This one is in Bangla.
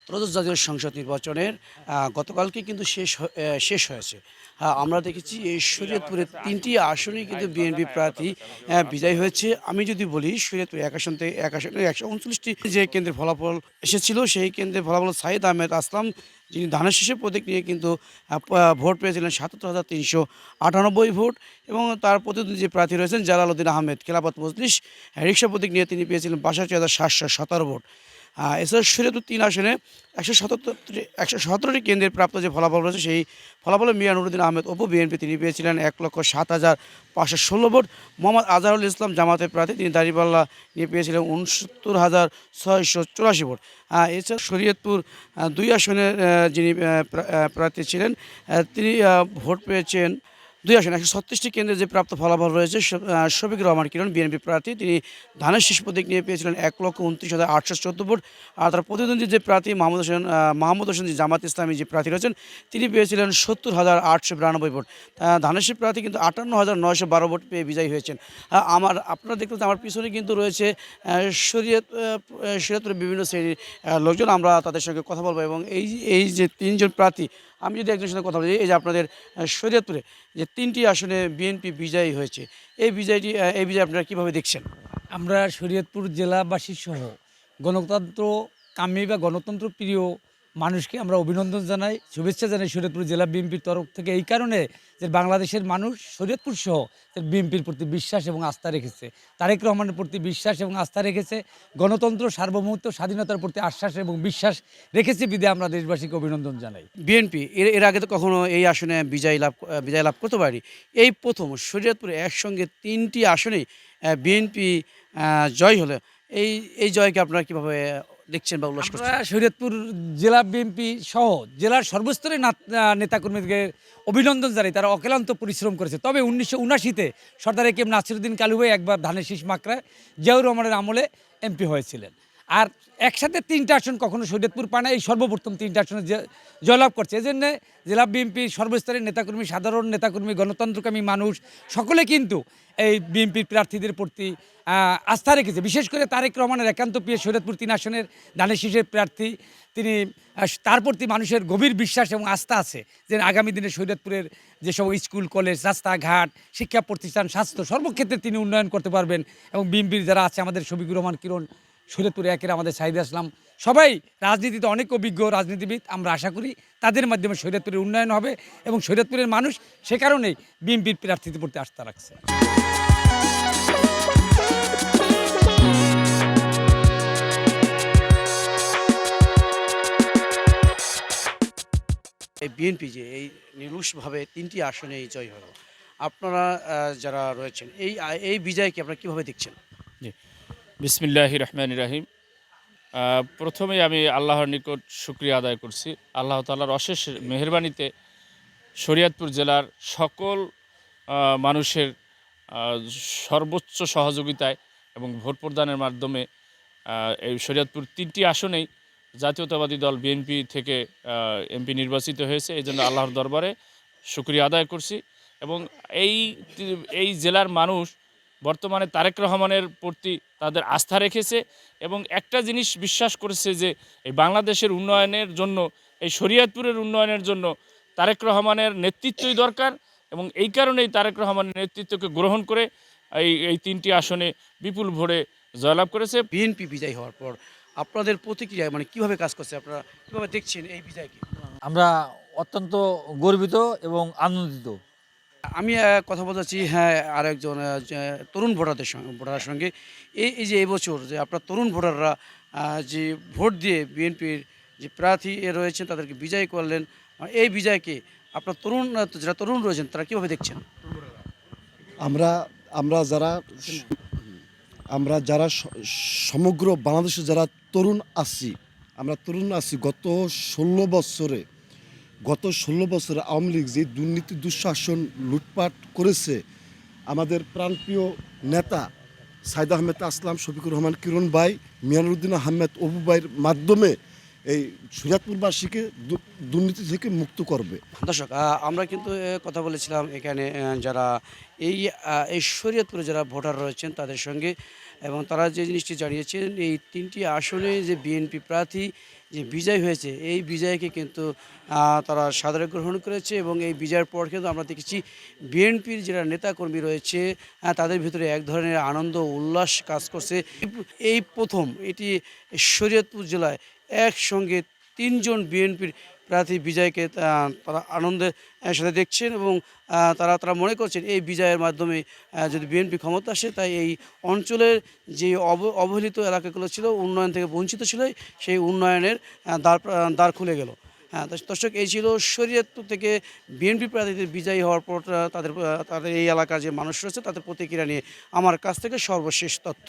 ত্রয়োদশ জাতীয় সংসদ নির্বাচনের গতকালকে কিন্তু শেষ হয়েছে। আমরা দেখেছি এই শরীয়তপুরের ৩টি আসনেই কিন্তু বিএনপি প্রার্থী বিজয়ী হয়েছে। আমি যদি বলি শরীয়তপুর এক আসন থেকে এক আসনে ১৩৯টি যে কেন্দ্রের ফলাফল এসেছিল, সেই কেন্দ্রের ফলাফল সাইদ আহমেদ আসলাম যিনি ধানের শীষের প্রতীক নিয়ে কিন্তু ভোট পেয়েছিলেন ৭৭,৩৯৮ ভোট, এবং তার প্রতিদ্বন্দ্বী যে প্রার্থী রয়েছেন জালালউদ্দিন আহমেদ খেলাফত মজলিস রিকশা প্রতীক নিয়ে তিনি পেয়েছিলেন ৬২,৭১৭ ভোট। এছাড়া শরীয়তপুর ৩ আসনে ১১৭টি কেন্দ্রের প্রাপ্ত যে ফলাফল রয়েছে, সেই ফলাফলে মিয়া নুরুদ্দিন আহমেদ অপু বিএনপি তিনি পেয়েছিলেন ১,০৭,৫১৬ ভোট। মোহাম্মদ আজহারুল ইসলাম জামাতের প্রার্থী তিনি দাঁড়িপাল্লা নিয়ে পেয়েছিলেন ৬৯,৬৮৪ ভোট। এছাড়া শরীয়তপুর ২ আসনের যিনি প্রার্থী ছিলেন তিনি ভোট পেয়েছেন ২ আসনে ১৩৬টি কেন্দ্রে যে প্রাপ্ত ফলাফল রয়েছে, শফিকুর রহমান কিরণ বিএনপি প্রার্থী তিনি ধানের শীষ প্রতীক নিয়ে পেয়েছিলেন ১,২৯,৮১৪ ভোট। আর তার প্রতিদ্বন্দ্বী যে প্রার্থী মাহমুদ হোসেন যে জামাত ইসলামী যে প্রার্থী রয়েছেন তিনি পেয়েছিলেন ৭০,৮৯২ ভোট। ধানের শীষ প্রার্থী কিন্তু ৫৮,৯১২ ভোট পেয়ে বিজয়ী হয়েছেন। আপনারা দেখতে পাচ্ছেন আমার পিছনে কিন্তু রয়েছে শরীয়তপুরের বিভিন্ন শ্রেণীর লোকজন। আমরা তাদের সঙ্গে কথা বলবো, এবং এই যে ৩ জন প্রার্থী, আমি যদি একজনের সঙ্গে কথা বলি, এই যে আপনাদের শরীয়তপুরে যে ৩টি আসনে বিএনপি বিজয়ী হয়েছে, এই বিজয় আপনারা কীভাবে দেখছেন? আমরা শরীয়তপুর জেলাবাসী সহ গণতন্ত্র কামী বা গণতন্ত্র প্রিয় মানুষকে আমরা অভিনন্দন জানাই, শুভেচ্ছা জানাই শরীয়তপুর জেলা বিএনপির তরফ থেকে। এই কারণে যে বাংলাদেশের মানুষ শরীয়তপুর সহ বিএনপির প্রতি বিশ্বাস এবং আস্থা রেখেছে, তারেক রহমানের প্রতি বিশ্বাস এবং আস্থা রেখেছে, গণতন্ত্র সার্বভৌমত্ব স্বাধীনতার প্রতি আশ্বাস এবং বিশ্বাস রেখেছে বিধে আমরা দেশবাসীকে অভিনন্দন জানাই। বিএনপি এর আগে তো কখনো এই আসনে বিজয় লাভ করতে পারেনি। এই প্রথম শরীয়তপুরে একসঙ্গে ৩টি আসনেই বিএনপি জয় হলো। এই জয়কে আপনারা কীভাবে দেখছেন বা উল্লাস করছেন? আমরা শরীয়তপুর জেলা বিএনপি সহ জেলার সর্বস্তরের নেতাকর্মীদেরকে অভিনন্দন জানাই, তারা অক্লান্ত পরিশ্রম করেছে। তবে ১৯৭৯-তে সর্দার এ.কে.এম. নাসিরুদ্দিন কালু ভাই একবার ধানের শীষ মাকড়ায় জিয়াউর রহমানের আমলে এমপি হয়েছিলেন। আর একসাথে ৩টা আসন কখনো শরীয়তপুর পায় না, এই সর্বপ্রথম ৩টা আসনে জয়লাভ করছে। এজন্য জেলা বিএনপির সর্বস্তরের নেতাকর্মী, সাধারণ নেতাকর্মী, গণতন্ত্রকামী মানুষ সকলে কিন্তু এই বিএনপির প্রার্থীদের প্রতি আস্থা রেখেছে। বিশেষ করে তারেক রহমানের একান্ত প্রিয় শরীয়তপুর ৩ আসনের ধানের শীষের প্রার্থী তিনি, তার প্রতি মানুষের গভীর বিশ্বাস এবং আস্থা আছে যে আগামী দিনে শরীয়তপুরের যেসব স্কুল, কলেজ, রাস্তাঘাট, শিক্ষা প্রতিষ্ঠান, স্বাস্থ্য সর্বক্ষেত্রে তিনি উন্নয়ন করতে পারবেন। এবং বিএনপির যারা আছে, আমাদের শফিকুর রহমান কিরণ, শরীয়তপুরে একের আমাদের সাইদে আসলাম, সবাই রাজনীতিতে অনেক অভিজ্ঞ রাজনীতিবিদ। আমরা আশা করি তাদের মাধ্যমে শরীয়তপুরের উন্নয়ন হবে এবং শরীয়তপুরের মানুষ সে কারণেই বিএনপির প্রার্থীদের প্রতি আস্থা রাখছে। এই বিএনপি যে এই নিরুশভাবে ৩টি আসনে জয় হলো, আপনারা যারা রয়েছেন এই বিজয়কে আপনারা কীভাবে দেখছেন? জি, বিসমিল্লাহির রহমানির রহিম। প্রথমেই আমি আল্লাহর নিকট শুকরিয়া আদায় করছি। আল্লাহ তাআলার অশেষ মেহেরবানিতে শরীয়তপুর জেলার সকল মানুষের সর্বোচ্চ সহযোগিতায় এবং ভোট প্রদানের মাধ্যমে এই শরীয়তপুর 3টি আসনেই জাতীয়তাবাদী দল বিএনপি থেকে এমপি নির্বাচিত হয়েছে। এই জন্য আল্লাহর দরবারে শুকরিয়া আদায় করছি। এবং এই জেলার মানুষ বর্তমানে তারেক রহমানের প্রতি তাদের আস্থা রেখেছে এবং একটা জিনিস বিশ্বাস করেছে যে এই বাংলাদেশের উন্নয়নের জন্য, এই শরীয়তপুরের উন্নয়নের জন্য তারেক রহমানের নেতৃত্বই দরকার। এবং এই কারণেই তারেক রহমানের নেতৃত্বকে গ্রহণ করে এই 3টি আসনে বিপুল ভোটে জয়লাভ করেছে। বিএনপি বিজয় হওয়ার পর আপনাদের প্রতিক্রিয়া মানে কীভাবে কাজ করছে, আপনারা কীভাবে দেখছেন এই বিজয়কে? আমরা অত্যন্ত গর্বিত এবং আনন্দিত। আমি কথা বলতে চাচ্ছি, হ্যাঁ, আরেকজন তরুণ ভোটারের সঙ্গে এই যে এবছর যে আপনার তরুণ ভোটাররা যে ভোট দিয়ে বিএনপির যে প্রার্থী রয়েছেন তাদেরকে বিজয় করলেন, এই বিজয়কে আপনার যারা তরুণ রয়েছেন তারা কীভাবে দেখছেন? আমরা আমরা যারা আমরা যারা সমগ্র বাংলাদেশে যারা তরুণ আছি, গত 16 বছরে আওয়ামী লীগ যে দুর্নীতি, দুঃশাসন, লুটপাট করেছে, আমাদের প্রাণপ্রিয় নেতা সাইদ আহমেদ আসলাম, শফিকুর রহমান কিরণ ভাই, মিয়া নুরুদ্দিন আহমেদ অপু ভাইয়ের মাধ্যমে এই শরীয়তপুরবাসীকে দুর্নীতি থেকে মুক্ত করবে। দর্শক, আমরা কিন্তু কথা বলেছিলাম এখানে যারা এই শরীয়তপুরে যারা ভোটার রয়েছেন তাদের সঙ্গে, এবং তারা যে জিনিসটি জানিয়েছেন এই 3টি আসনে যে বিএনপি প্রার্থী যে বিজয় হয়েছে এই বিজয়কে কিন্তু তারা সাদরে গ্রহণ করেছে এবং এই বিজয়ের পর কিন্তু আমরা দেখেছি বিএনপির যারা নেতাকর্মী রয়েছে তাদের ভিতরে এক ধরনের আনন্দ উল্লাস কাজ করছে। এই প্রথম এটি শরীয়তপুর জেলায় একসঙ্গে তিনজন বিএনপির প্রার্থী বিজয়কে তারা আনন্দের সাথে দেখছেন এবং তারা মনে করছেন এই বিজয়ের মাধ্যমে যদি বিএনপি ক্ষমতা আসে তাই এই অঞ্চলের যে অবহেলিত এলাকাগুলো ছিল উন্নয়ন থেকে বঞ্চিত ছিল সেই উন্নয়নের দ্বার খুলে গেল। হ্যাঁ দর্শক, এই ছিল শরীয়তপুর থেকে বিএনপি প্রার্থীদের বিজয়ী হওয়ার পর তাদের এই এলাকার যে মানুষ রয়েছে তাদের প্রতিক্রিয়া নিয়ে আমার কাছ থেকে সর্বশেষ তথ্য।